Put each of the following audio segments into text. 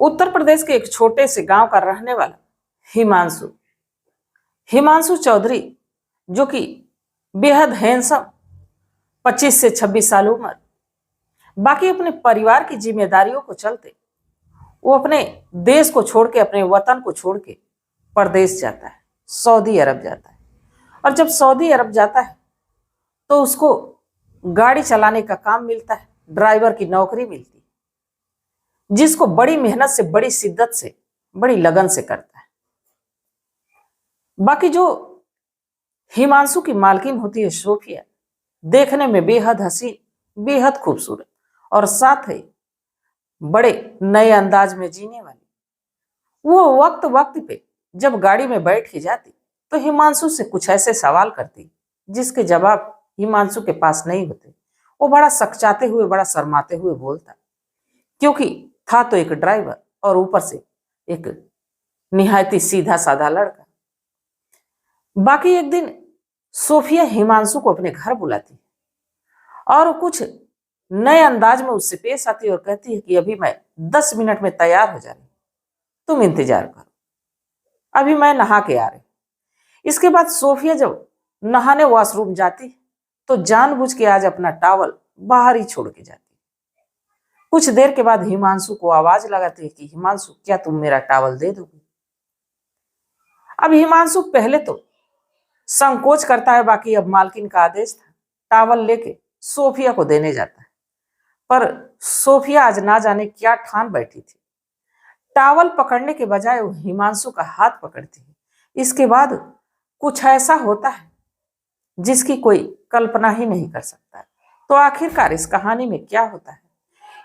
उत्तर प्रदेश के एक छोटे से गांव का रहने वाला हिमांशु हिमांशु चौधरी, जो कि बेहद हैंडसम, 25 से 26 साल उम्र, बाकी अपने परिवार की जिम्मेदारियों को चलते वो अपने देश को छोड़ के, अपने वतन को छोड़ के परदेश जाता है, सऊदी अरब जाता है। और जब सऊदी अरब जाता है तो उसको गाड़ी चलाने का काम मिलता है, ड्राइवर की नौकरी मिलती है, जिसको बड़ी मेहनत से, बड़ी शिद्दत से, बड़ी लगन से करता है। बाकी जो हिमांशु की मालकिन होती है सोफिया, देखने में बेहद हसीन, बेहद खूबसूरत और साथ ही बड़े नए अंदाज में जीने वाली। वो वक्त वक्त पे जब गाड़ी में बैठ के जाती तो हिमांशु से कुछ ऐसे सवाल करती जिसके जवाब हिमांशु के पास नहीं होते। वो बड़ा सकचाते हुए, बड़ा शर्माते हुए बोलता, क्योंकि था तो एक ड्राइवर और ऊपर से एक निहायती सीधा साधा लड़का। बाकी एक दिन सोफिया हिमांशु को अपने घर बुलाती और कुछ नए अंदाज में उससे पेश आती और कहती है कि अभी मैं 10 मिनट में तैयार हो जा रही, तुम इंतजार करो, अभी मैं नहा के आ रही। इसके बाद सोफिया जब नहाने वॉशरूम जाती तो जानबूझ के आज अपना टॉवल बाहर ही छोड़ के जाती। कुछ देर के बाद हिमांशु को आवाज लगाती है कि हिमांशु, क्या तुम मेरा टॉवल दे दोगे? अब हिमांशु पहले तो संकोच करता है, बाकी अब मालकिन का आदेश था, टॉवल लेके सोफिया को देने जाता है। पर सोफिया आज ना जाने क्या ठान बैठी थी, टॉवल पकड़ने के बजाय वो हिमांशु का हाथ पकड़ती है। इसके बाद कुछ ऐसा होता है जिसकी कोई कल्पना ही नहीं कर सकता। तो आखिरकार इस कहानी में क्या होता है,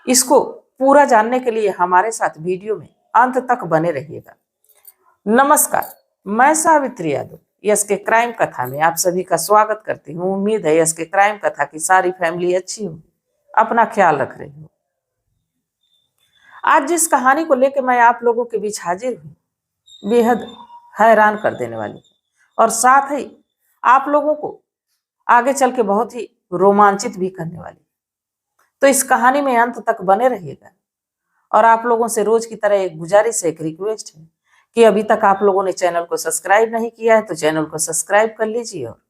इसको पूरा जानने के लिए हमारे साथ वीडियो में अंत तक बने रहिएगा। नमस्कार, मैं सावित्री यादव यस के क्राइम कथा में आप सभी का स्वागत करती हूँ। उम्मीद है यस के क्राइम कथा की सारी फैमिली अच्छी हो, अपना ख्याल रख रही हो। आज जिस कहानी को लेकर मैं आप लोगों के बीच हाजिर हूँ, बेहद हैरान कर देने वाली और साथ ही आप लोगों को आगे चल के बहुत ही रोमांचित भी करने वाली। तो इस कहानी में अंत तक बने रहिएगा। और आप लोगों से रोज की तरह एक गुजारिश, एक रिक्वेस्ट है कि अभी तक आप लोगों ने चैनल को सब्सक्राइब नहीं किया है तो चैनल को सब्सक्राइब कर लीजिए और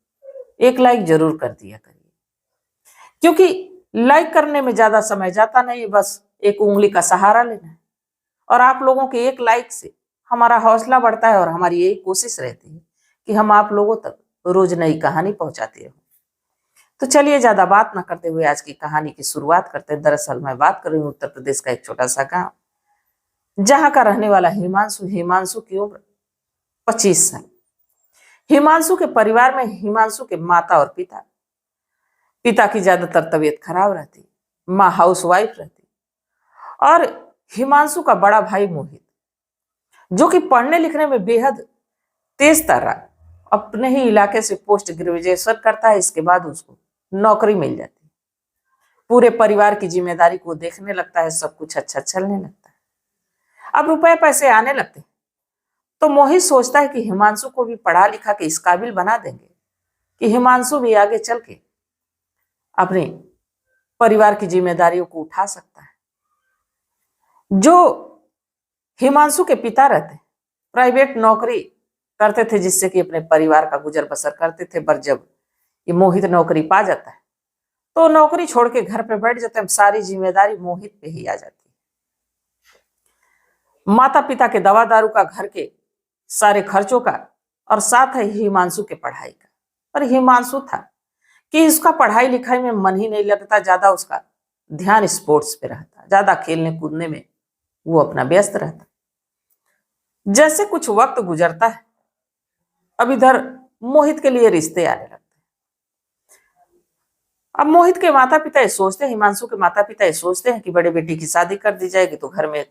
एक लाइक जरूर कर दिया करिए, क्योंकि लाइक करने में ज्यादा समय जाता नहीं है, बस एक उंगली का सहारा लेना है। और आप लोगों के एक लाइक से हमारा हौसला बढ़ता है और हमारी यही कोशिश रहती है कि हम आप लोगों तक रोज नई कहानी पहुंचाते रहो। तो चलिए ज्यादा बात ना करते हुए आज की कहानी की शुरुआत करते हैं। दरअसल मैं बात कर रही हूँ उत्तर प्रदेश का एक छोटा सा गांव, जहां का रहने वाला हिमांशु। हिमांशु की उम्र 25 साल। हिमांशु के परिवार में हिमांशु के माता और पिता की ज्यादातर तबीयत खराब रहती, माँ हाउसवाइफ रहती और हिमांशु का बड़ा भाई मोहित, जो कि पढ़ने लिखने में बेहद तेज तर्रा, अपने ही इलाके से पोस्ट ग्रेजुएशन करता है। इसके बाद उसको नौकरी मिल जाती है, पूरे परिवार की जिम्मेदारी को देखने लगता है, सब कुछ अच्छा चलने लगता है। अब रुपए पैसे आने लगते तो मोहित सोचता है कि हिमांशु को भी पढ़ा लिखा के इस काबिल बना देंगे कि हिमांशु भी आगे चल के अपने परिवार की जिम्मेदारियों को उठा सकता है। जो हिमांशु के पिता रहते प्राइवेट नौकरी करते थे, जिससे कि अपने परिवार का गुजर बसर करते थे। पर जब ये मोहित नौकरी पा जाता है तो नौकरी छोड़ के घर पे बैठ जाते हैं, सारी जिम्मेदारी मोहित पे ही आ जाती है। माता पिता के दवा दारू का, घर के सारे खर्चों का और साथ ही हिमांशु के पढ़ाई का। पर हिमांशु था कि इसका पढ़ाई लिखाई में मन ही नहीं लगता, ज्यादा उसका ध्यान स्पोर्ट्स पे रहता, ज्यादा खेलने कूदने में वो अपना व्यस्त रहता। जैसे कुछ वक्त गुजरता है, अब इधर मोहित के लिए रिश्ते आने लगते हैं। अब मोहित के माता पिता ये सोचते हैं, हिमांशु के माता पिता ये सोचते हैं कि बड़े बेटी की शादी कर दी जाएगी तो घर में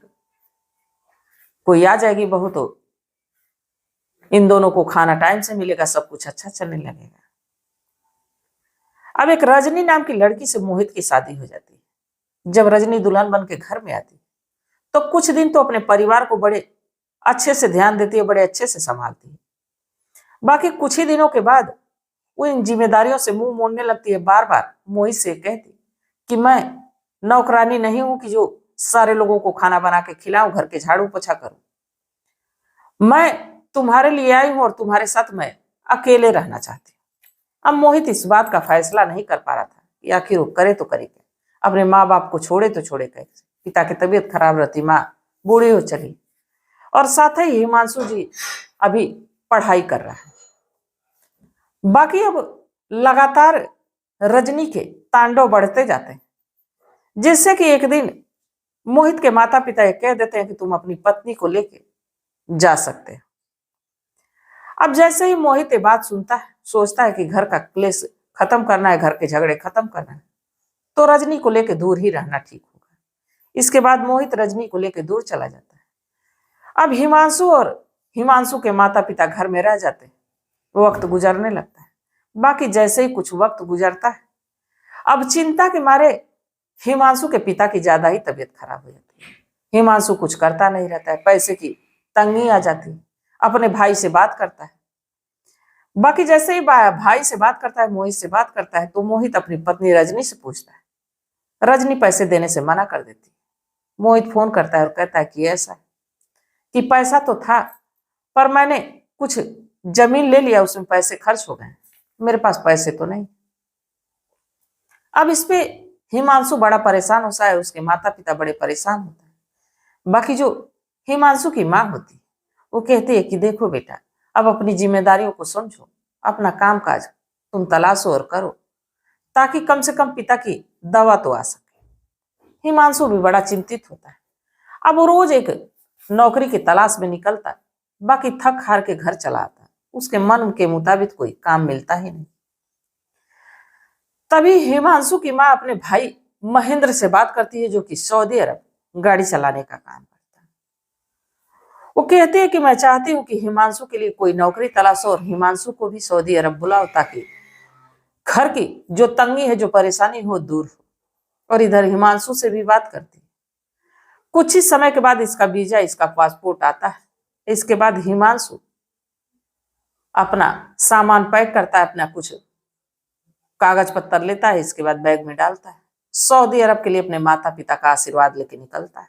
कोई आ जाएगी बहू, तो इन दोनों को खाना टाइम से मिलेगा, सब कुछ अच्छा चलने लगेगा। अब एक रजनी नाम की लड़की से मोहित की शादी हो जाती है। जब रजनी दुल्हन बन के घर में आती तो कुछ दिन तो अपने परिवार को बड़े अच्छे से ध्यान देती है, बड़े अच्छे से संभालती है। बाकी कुछ ही दिनों के बाद वो इन जिम्मेदारियों से मुंह मोड़ने लगती है। बार बार मोहित से कहती कि मैं नौकरानी नहीं हूं कि जो सारे लोगों को खाना बना के खिलाऊं, घर के झाड़ू पोछा करूं। मैं तुम्हारे लिए आई हूं और तुम्हारे साथ मैं अकेले रहना चाहती हूं। अब मोहित इस बात का फैसला नहीं कर पा रहा था कि आखिर वो करे तो करे क्या। अपने माँ बाप को छोड़े तो छोड़े कैसे। पिता की तबीयत खराब रहती, माँ बूढ़ी हो चली, और साथ ही हिमांशु जी अभी पढ़ाई कर रहा है। बाकी अब लगातार रजनी के तांडव बढ़ते जाते हैं, जिससे कि एक दिन मोहित के माता पिता ये कह देते हैं कि तुम अपनी पत्नी को लेके जा सकते हो। अब जैसे ही मोहित ये बात सुनता है, सोचता है कि घर का क्लेश खत्म करना है, घर के झगड़े खत्म करना है, तो रजनी को लेके दूर ही रहना ठीक होगा। इसके बाद मोहित रजनी को लेके दूर चला जाता है। अब हिमांशु और हिमांशु के माता पिता घर में रह जाते हैं। वक्त गुजरने लगता है। बाकी जैसे ही कुछ वक्त गुजरता है, अब चिंता के मारे हिमांशु के पिता की ज्यादा ही तबीयत खराब हो जाती है। हिमांशु कुछ करता नहीं रहता है, पैसे की तंगी आ जाती है। अपने भाई से बात करता है। बाकी जैसे ही भाई से बात करता है, मोहित से बात करता है, तो मोहित अपनी पत्नी रजनी से पूछता है। रजनी पैसे देने से मना कर देती है। मोहित फोन करता है और कहता है कि ऐसा है कि पैसा तो था, पर मैंने कुछ जमीन ले लिया, उसमें पैसे खर्च हो गए, मेरे पास पैसे तो नहीं। अब इस पे हिमांशु बड़ा परेशान होता है, उसके माता पिता बड़े परेशान होते हैं। बाकी जो हिमांशु की माँ होती है, वो कहती है कि देखो बेटा, अब अपनी जिम्मेदारियों को समझो, अपना काम काज तुम तलाशो और करो, ताकि कम से कम पिता की दवा तो आ सके। हिमांशु भी बड़ा चिंतित होता है। अब वो रोज एक नौकरी की तलाश में निकलता है, बाकी थक हार के घर चला आता है। उसके मन के मुताबिक कोई काम मिलता ही नहीं। तभी हिमांशु की माँ अपने भाई महेंद्र से बात करती है, जो कि सऊदी अरब गाड़ी चलाने का काम करता है। वो कहते हैं कि मैं चाहती हूँ कि हिमांशु के लिए कोई नौकरी तलाशो और हिमांशु को भी सऊदी अरब बुलाओ, ताकि घर की जो तंगी है, जो परेशानी हो, दूर हो। और इधर हिमांशु से भी बात करती है। कुछ ही समय के बाद इसका वीजा, इसका पासपोर्ट आता है। इसके बाद हिमांशु अपना सामान पैक करता है, अपना कुछ कागज पत्तर लेता है, इसके बाद बैग में डालता है, सऊदी अरब के लिए अपने माता पिता का आशीर्वाद लेके निकलता है।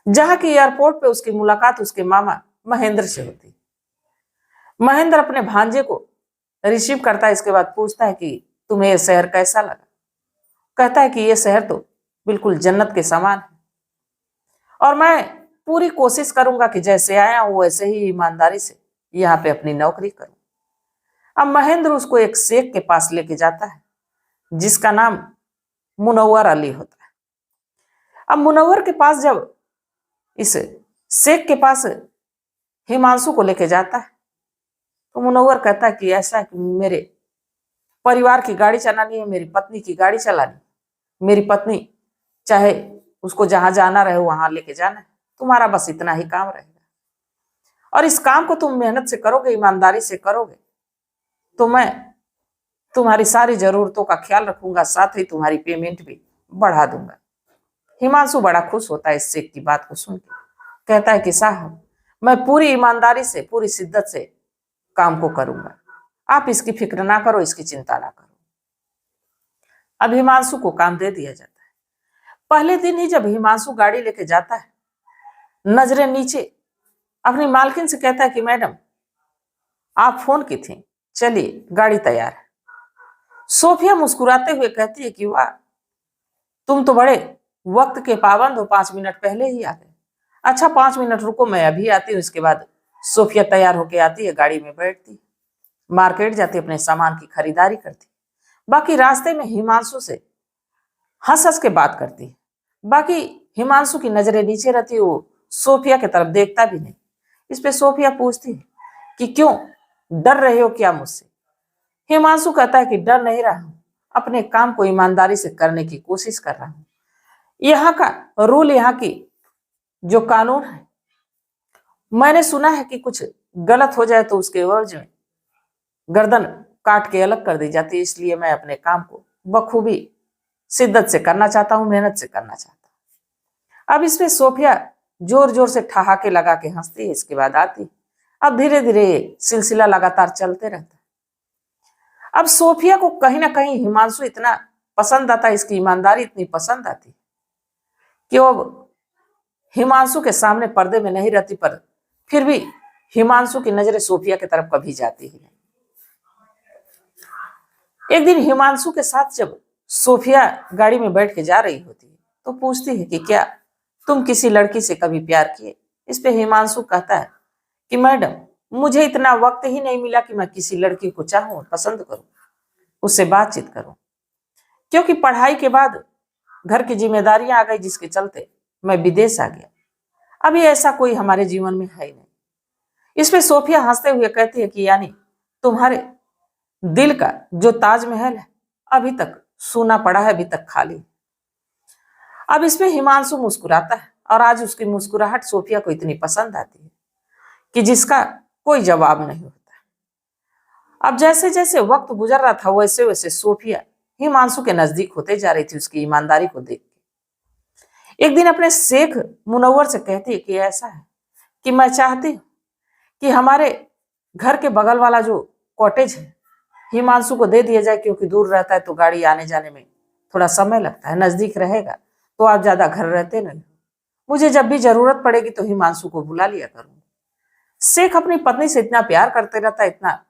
जहां की एयरपोर्ट पे उसकी मुलाकात उसके मामा महेंद्र से होती है। महेंद्र अपने भांजे को रिसीव करता है, इसके बाद पूछता है कि तुम्हें यह शहर कैसा लगा। कहता है कि यह शहर तो बिल्कुल जन्नत के समान है, और मैं पूरी कोशिश करूंगा कि जैसे आया हूं वैसे ही ईमानदारी से यहाँ पे अपनी नौकरी करूं। अब महेंद्र उसको एक शेख के पास लेके जाता है, जिसका नाम मुनव्वर अली होता है। अब मुनव्वर के पास जब इस शेख के पास हिमांशु को लेके जाता है, तो मुनव्वर कहता है कि ऐसा है कि मेरे परिवार की गाड़ी चलानी है, मेरी पत्नी की गाड़ी चलानी, मेरी पत्नी चाहे उसको जहां जाना रहे वहां लेके जाना है, तुम्हारा बस इतना ही काम रहेगा। और इस काम को तुम मेहनत से करोगे, ईमानदारी से करोगे, तो मैं तुम्हारी सारी जरूरतों का ख्याल रखूंगा, साथ ही तुम्हारी पेमेंट भी बढ़ा दूंगा। हिमांशु बड़ा खुश होता है इस शेख की बात को सुन के। कहता है कि साहब, मैं पूरी ईमानदारी से, पूरी शिद्दत से काम को करूंगा, आप इसकी फिक्र ना करो, इसकी चिंता ना करो। अब हिमांशु को काम दे दिया जाता है। पहले दिन ही जब हिमांशु गाड़ी लेके जाता है, नजरें नीचे, अपनी मालकिन से कहता है कि मैडम, आप फोन की थी, चलिए गाड़ी तैयार है। सोफिया मुस्कुराते हुए कहती है कि वाह, तुम तो बड़े वक्त के पाबंद हो, 5 मिनट पहले ही आ गए। अच्छा 5 मिनट रुको, मैं अभी आती हूँ। इसके बाद सोफिया तैयार होके आती है, गाड़ी में बैठती, मार्केट जाती, अपने सामान की खरीदारी करती। बाकी रास्ते में हिमांशु से हंस हंस के बात करती है। बाकी हिमांशु की नजरें नीचे रहती है, वो सोफिया की तरफ देखता भी नहीं। इस पे सोफिया पूछती है कि क्यों, डर रहे हो क्या मुझसे? हिमांशु कहता है कि डर नहीं रहा हूं, अपने काम को ईमानदारी से करने की कोशिश कर रहा हूं। यहाँ का रूल, यहाँ की जो कानून है, मैंने सुना है कि कुछ गलत हो जाए तो उसके एवज में गर्दन काट के अलग कर दी जाती है, इसलिए मैं अपने काम को बखूबी शिद्दत से करना चाहता हूं, मेहनत से करना चाहता हूं। अब इसमें सोफिया जोर जोर से ठहाके लगा के हंसती है, इसके बाद आती। अब धीरे धीरे सिलसिला लगातार चलते रहता है। अब सोफिया को कहीं ना कहीं हिमांशु इतना पसंद आता है, इसकी ईमानदारी इतनी पसंद आती है कि वो हिमांशु के सामने पर्दे में नहीं रहती, पर फिर भी हिमांशु की नजरें सोफिया की तरफ कभी जाती ही नहीं। एक दिन हिमांशु के साथ जब सोफिया गाड़ी में बैठ के जा रही होती है तो पूछती है कि क्या तुम किसी लड़की से कभी प्यार किए? इस पे हिमांशु कहता है कि मैडम, मुझे इतना वक्त ही नहीं मिला कि मैं किसी लड़की को चाहूं, पसंद करूं, उससे बातचीत करूं, क्योंकि पढ़ाई के बाद घर की जिम्मेदारियां आ गई, जिसके चलते मैं विदेश आ गया। अभी ऐसा कोई हमारे जीवन में है ही नहीं। इस पे सोफिया हंसते हुए कहती है कि यानी तुम्हारे दिल का जो ताजमहल है अभी तक सूना पड़ा है, अभी तक खाली। अब इसमें हिमांशु मुस्कुराता है और आज उसकी मुस्कुराहट सोफिया को इतनी पसंद आती है कि जिसका कोई जवाब नहीं होता। अब जैसे जैसे वक्त गुजर रहा था वैसे वैसे सोफिया हिमांशु के नजदीक होते जा रही थी, उसकी ईमानदारी को देख के। एक दिन अपने शेख मुनव्वर से कहती है कि ऐसा है कि मैं चाहती हूँ कि हमारे घर के बगल वाला जो कॉटेज है हिमांशु को दे दिया जाए, क्योंकि दूर रहता है तो गाड़ी आने जाने में थोड़ा समय लगता है, नजदीक रहेगा तो आप ज्यादा घर रहते नहीं, मुझे जब भी जरूरत पड़ेगी तो हिमांशु को बुला लिया करूंगी। शेख अपनी पत्नी से इतना प्यार करते रहता है, इतना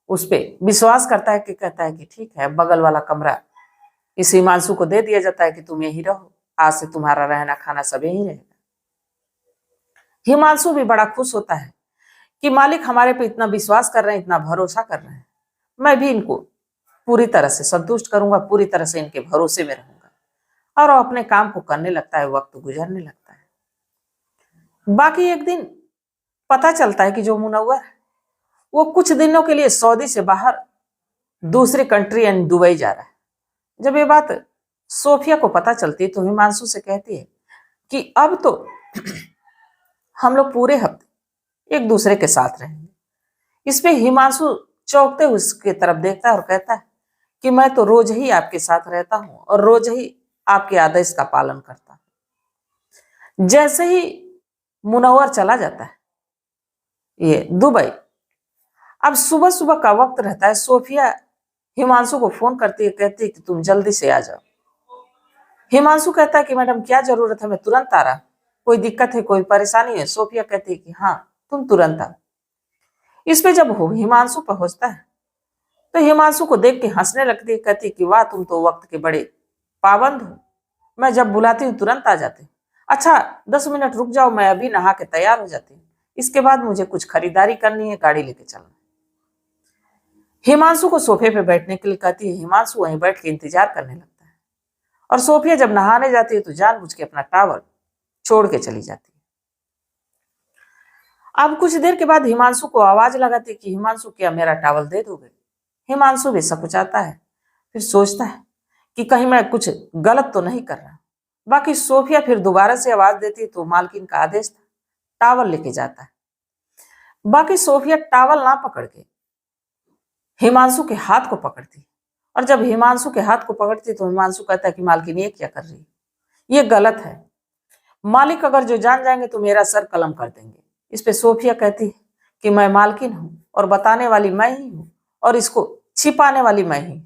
उस पर विश्वास करता है कि कहता है कि ठीक है, बगल वाला कमरा इस हिमांशु को दे दिया जाता है कि तुम यही रहो, आज से तुम्हारा रहना खाना सब यही रहेगा। हिमांशु भी बड़ा खुश होता है कि मालिक हमारे पे इतना विश्वास कर रहे हैं, इतना भरोसा कर रहे हैं, मैं भी इनको पूरी तरह से संतुष्ट करूंगा, पूरी तरह से इनके भरोसे में रहूंगा। और वो अपने काम को करने लगता है, वक्त गुजरने लगता है। बाकी एक दिन पता चलता है कि जो मुनव्वर है वो कुछ दिनों के लिए सऊदी से बाहर दूसरी कंट्री यानी दुबई जा रहा है। जब ये बात सोफिया को पता चलती है तो हिमांशु से कहती है कि अब तो हम लोग पूरे हफ्ते एक दूसरे के साथ रहेंगे। इस पे हिमांशु चौंकते हुए उसकी तरफ देखता है और कहता है कि मैं तो रोज ही आपके साथ रहता हूं और रोज ही आपके आदेश का पालन करता हूं। जैसे ही मुनव्वर चला जाता है ये दुबई, अब सुबह सुबह का वक्त रहता है, सोफिया हिमांशु को फोन करती है, कहती है कि तुम जल्दी से आ जाओ। हिमांशु कहता है कि मैडम क्या जरूरत है, मैं तुरंत आ रहा, कोई दिक्कत है, कोई परेशानी है? सोफिया कहती है कि हाँ तुम तुरंत आओ। इस पे जब हिमांशु पहुंचता है तो हिमांशु को देख के हंसने लगती है, कहती है कि वाह तुम तो वक्त के बड़े पाबंद हो, मैं जब बुलाती हूँ तुरंत आ जाते। अच्छा 10 मिनट रुक जाओ, मैं अभी नहा के तैयार हो जाती हूँ, इसके बाद मुझे कुछ खरीदारी करनी है, गाड़ी लेके चलना। हिमांशु को सोफे पे बैठने के लिए कहती है, हिमांशु वहीं बैठ के इंतजार करने लगता है और सोफिया जब नहाने जाती है तो जानबूझ के अपना टावल छोड़ के चली जाती है। अब कुछ देर के बाद हिमांशु को आवाज लगाती है कि हिमांशु क्या मेरा टावल दे दोगे? हिमांशु भी सकुचाता है, फिर सोचता है कि कहीं मैं कुछ गलत तो नहीं कर रहा। बाकी सोफिया फिर दोबारा से आवाज देती है तो मालकिन का आदेश था, टावल लेके जाता है। बाकी सोफिया टावल ना पकड़ के हिमांशु के हाथ को पकड़ती है और जब हिमांशु के हाथ को पकड़ती तो हिमांशु कहता है कि मालकिन ये क्या कर रही है, ये गलत है, मालिक अगर जो जान जाएंगे तो मेरा सर कलम कर देंगे। इस पे सोफिया कहती है कि मैं मालकिन हूं और बताने वाली मैं ही हूं और इसको छिपाने वाली मैं ही हूं,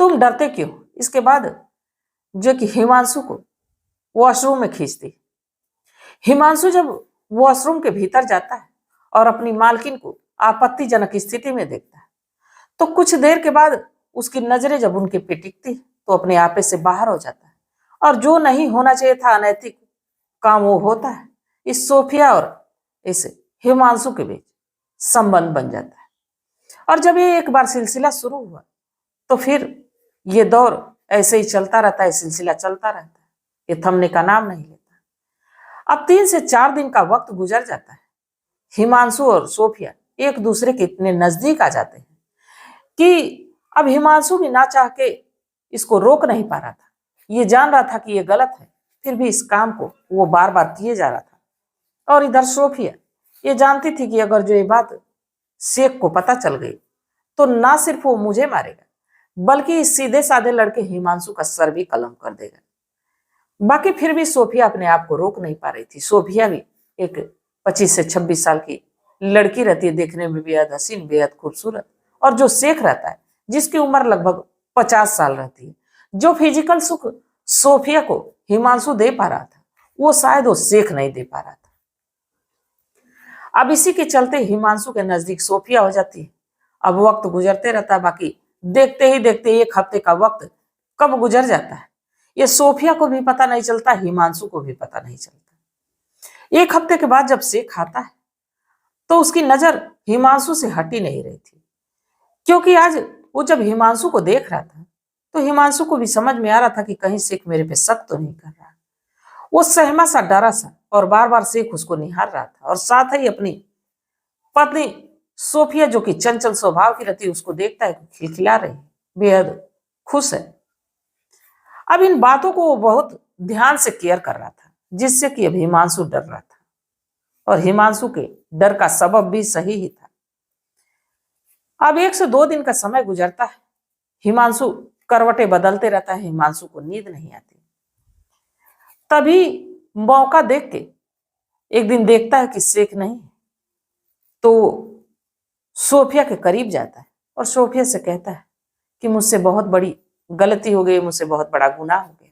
तुम डरते क्यों? इसके बाद जो कि हिमांशु को वॉशरूम में खींचती। हिमांशु जब वॉशरूम के भीतर जाता है और अपनी मालकिन को आपत्तिजनक स्थिति में देखता है तो कुछ देर के बाद उसकी नजरें जब उनके पे टिकती तो अपने आपे से बाहर हो जाता है और जो नहीं होना चाहिए था अनैतिक काम वो होता है। इस सोफिया और इस हिमांशु के बीच संबंध बन जाता है और जब ये एक बार सिलसिला शुरू हुआ तो फिर ये दौर ऐसे ही चलता रहता है, सिलसिला चलता रहता है, ये थमने का नाम नहीं लेता। अब 3 से 4 दिन का वक्त गुजर जाता है, हिमांशु और सोफिया एक दूसरे के इतने नजदीक आ जाते हैं कि अब हिमांशु भी ना चाह के इसको रोक नहीं पा रहा था, ये जान रहा था कि ये गलत है, फिर भी इस काम को वो बार बार किए जा रहा था। और इधर सोफिया ये जानती थी कि अगर जो ये बात शेख को पता चल गई तो ना सिर्फ वो मुझे मारेगा बल्कि इस सीधे साधे लड़के हिमांशु का सर भी कलम कर देगा। बाकी फिर भी सोफिया अपने आप को रोक नहीं पा रही थी। सोफिया भी एक 25 से 26 साल की लड़की रहती है, देखने में बेहद हसीन, बेहद खूबसूरत, और जो शेख रहता है जिसकी उम्र लगभग 50 साल रहती है, जो फिजिकल सुख सोफिया को हिमांशु दे पा रहा था, वो शायद वो शेख नहीं दे पा रहा था। अब इसी के चलते हिमांशु के नजदीक सोफिया हो जाती है। अब वक्त गुजरते रहता है, बाकी देखते ही देखते 1 हफ्ते का वक्त कब गुजर जाता है ये सोफिया को भी पता नहीं चलता, हिमांशु को भी पता नहीं चलता। 1 हफ्ते के बाद जब शेख आता है तो उसकी नजर हिमांशु से हटी नहीं रही थी, क्योंकि आज वो जब हिमांशु को देख रहा था तो हिमांशु को भी समझ में आ रहा था कि कहीं शेख मेरे पे शक तो नहीं कर रहा। वो सहमा सा, डरा सा, और बार बार शेख उसको निहार रहा था, और साथ ही अपनी पत्नी सोफिया जो कि चंचल स्वभाव की रहती है उसको देखता है खिलखिला रही, बेहद खुश है। अब इन बातों को वो बहुत ध्यान से केयर कर रहा था, जिससे कि अब हिमांशु डर रहा था, और हिमांशु के डर का सबब भी सही ही था। अब 1 से 2 दिन का समय गुजरता है, हिमांशु करवटें बदलते रहता है, हिमांशु को नींद नहीं आती। तभी मौका देख के एक दिन देखता है कि शेख नहीं, तो सोफिया के करीब जाता है और सोफिया से कहता है कि मुझसे बहुत बड़ी गलती हो गई, मुझसे बहुत बड़ा गुनाह हो गया,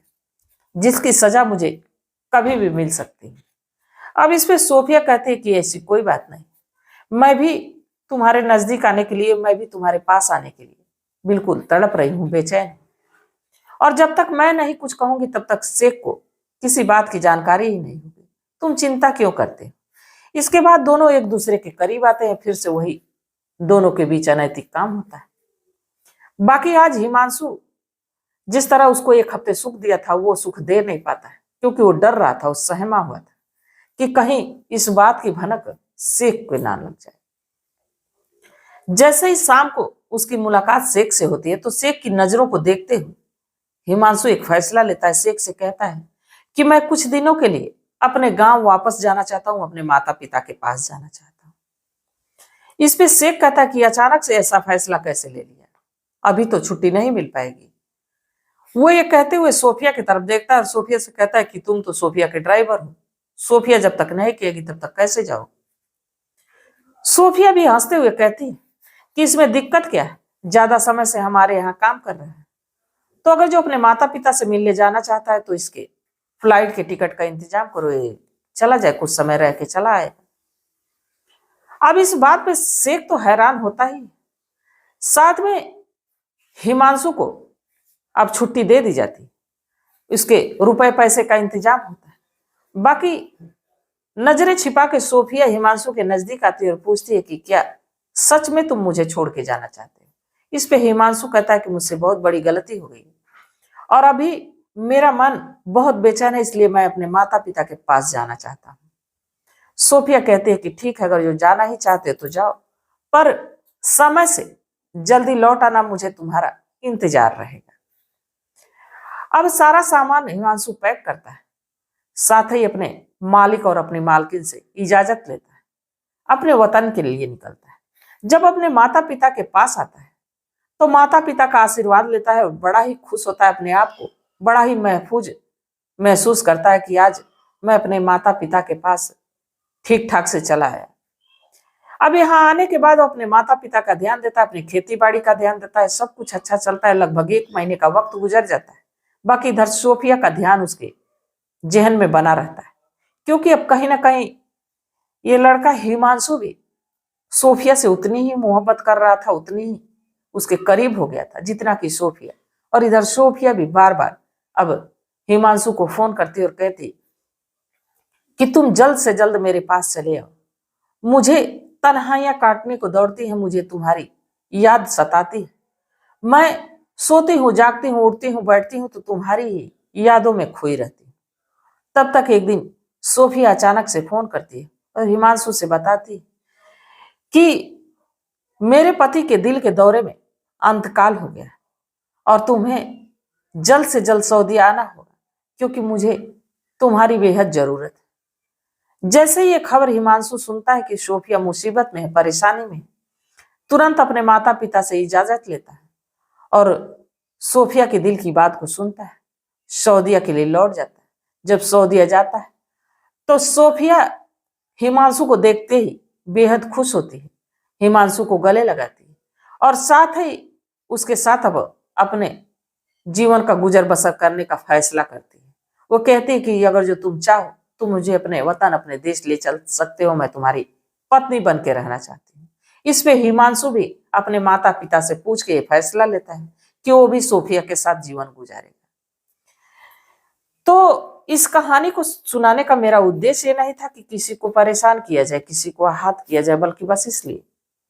जिसकी सजा मुझे कभी भी मिल सकती है। अब इस पे सोफिया कहती है कि ऐसी कोई बात नहीं, मैं भी तुम्हारे नजदीक आने के लिए, मैं भी तुम्हारे पास आने के लिए बिल्कुल तड़प रही हूँ, बेचैन। और जब तक मैं नहीं कुछ कहूंगी तब तक शेख को किसी बात की जानकारी ही नहीं होगी, तुम चिंता क्यों करते हो। इसके बाद दोनों एक दूसरे के करीब आते हैं, फिर से वही दोनों के बीच अनैतिक काम होता है। बाकी आज हिमांशु जिस तरह उसको 1 हफ्ते सुख दिया था वो सुख दे नहीं पाता है, क्योंकि वो डर रहा था, वो सहमा हुआ था कि कहीं इस बात की भनक शेख को ना लग जाए। जैसे ही शाम को उसकी मुलाकात शेख से होती है तो शेख की नजरों को देखते हुए हिमांशु एक फैसला लेता है। शेख से कहता है कि मैं कुछ दिनों के लिए अपने गांव वापस जाना चाहता हूं, अपने माता पिता के पास जाना चाहता हूं। इस पे शेख कहता है कि अचानक से ऐसा फैसला कैसे ले लिया, अभी तो छुट्टी नहीं मिल पाएगी। वो ये कहते हुए सोफिया की तरफ देखता है और सोफिया से कहता है कि तुम तो सोफिया के ड्राइवर हो, सोफिया जब तक नहीं कहेगी तब तक कैसे जाओ। सोफिया भी हंसते हुए कहती है कि इसमें दिक्कत क्या है, ज्यादा समय से हमारे यहाँ काम कर रहे हैं, तो अगर जो अपने माता पिता से मिलने जाना चाहता है तो इसके फ्लाइट के टिकट का इंतजाम करो, ये चला जाए, कुछ समय रह के चला आए। अब इस बात पे शेख तो हैरान होता ही, साथ में हिमांशु को अब छुट्टी दे दी जाती, इसके रुपए पैसे का इंतजाम होता है। बाकी नजरें छिपा के सोफिया हिमांशु के नजदीक आती है और पूछती है कि क्या सच में तुम मुझे छोड़ के जाना चाहते हो। इस पे हिमांशु कहता है कि मुझसे बहुत बड़ी गलती हो गई और अभी मेरा मन बहुत बेचैन है, इसलिए मैं अपने माता पिता के पास जाना चाहता हूँ। सोफिया कहती है कि ठीक है, अगर जो जाना ही चाहते हो तो जाओ, पर समय से जल्दी लौट आना, मुझे तुम्हारा इंतजार रहेगा। अब सारा सामान हिमांशु पैक करता है, साथ ही अपने मालिक और अपनी मालकिन से इजाजत लेता है, अपने वतन के लिए निकलता है। जब अपने माता पिता के पास आता है तो माता पिता का आशीर्वाद लेता है और बड़ा ही खुश होता है, अपने आप को बड़ा ही महफूज महसूस करता है कि आज मैं अपने माता पिता के पास ठीक ठाक से चला आया। अब यहाँ आने के बाद वो अपने माता पिता का ध्यान देता है, अपनी खेती बाड़ी का ध्यान देता है, सब कुछ अच्छा चलता है। लगभग 1 महीने का वक्त गुजर जाता है। बाकी इधर सोफिया का ध्यान उसके जहन में बना रहता है, क्योंकि अब कहीं ना कहीं ये लड़का हिमांशु भी सोफिया से उतनी ही मोहब्बत कर रहा था, उतनी ही उसके करीब हो गया था जितना कि सोफिया। और इधर सोफिया भी बार बार अब हिमांशु को फोन करती और कहती कि तुम जल्द से जल्द मेरे पास चले आओ, मुझे तन्हाइयां काटने को दौड़ती है, मुझे तुम्हारी याद सताती है, मैं सोती हूँ, जागती हूँ, उठती हूँ, बैठती हूँ तो तुम्हारी ही यादों में खोई रहती हूँ। तब तक एक दिन सोफिया अचानक से फोन करती है और हिमांशु से बताती कि मेरे पति के दिल के दौरे में अंतकाल हो गया और तुम्हें जल्द से जल्द सऊदी आना होगा, क्योंकि मुझे तुम्हारी बेहद जरूरत है। जैसे ही ये खबर हिमांशु सुनता है कि सोफिया मुसीबत में है, परेशानी में है, तुरंत अपने माता पिता से इजाजत लेता है और सोफिया के दिल की बात को सुनता है, सऊदीया के लिए लौट जाता है। जब सऊदीया जाता है तो सोफिया हिमांशु को देखते ही बेहद खुश होती है, हिमांशु को गले लगाती है और साथ ही उसके साथ अब अपने जीवन का गुजर बसर करने का फैसला करती है। वो कहती है कि अगर जो तुम चाहो तुम मुझे अपने वतन अपने देश ले चल सकते हो, मैं तुम्हारी पत्नी बन के रहना चाहती हूँ। इस पे हिमांशु भी अपने माता पिता से पूछ के ये फैसला लेता है कि वो भी सोफिया के साथ जीवन गुजारेगा। तो इस कहानी को सुनाने का मेरा उद्देश्य ये नहीं था कि किसी को परेशान किया जाए, किसी को आहत किया जाए, बल्कि बस इसलिए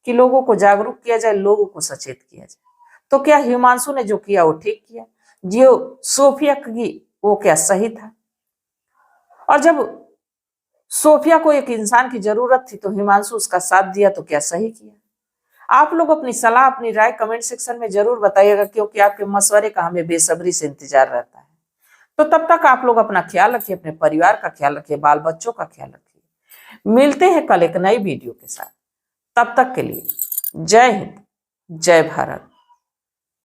कि लोगों को जागरूक किया जाए, लोगों को सचेत किया जाए। तो क्या हिमांशु ने जो किया वो ठीक किया? जो सोफिया की वो क्या सही था? और जब सोफिया को एक इंसान की जरूरत थी तो हिमांशु उसका साथ दिया, तो क्या सही किया? आप लोग अपनी सलाह अपनी राय कमेंट सेक्शन में जरूर बताइएगा, क्योंकि आपके मशवरे का हमें बेसब्री से इंतजार रहता है। तो तब तक आप लोग अपना ख्याल रखिए, अपने परिवार का ख्याल रखिए, बाल बच्चों का ख्याल रखिए। मिलते हैं कल एक नई वीडियो के साथ। तब तक के लिए जय हिंद, जय भारत।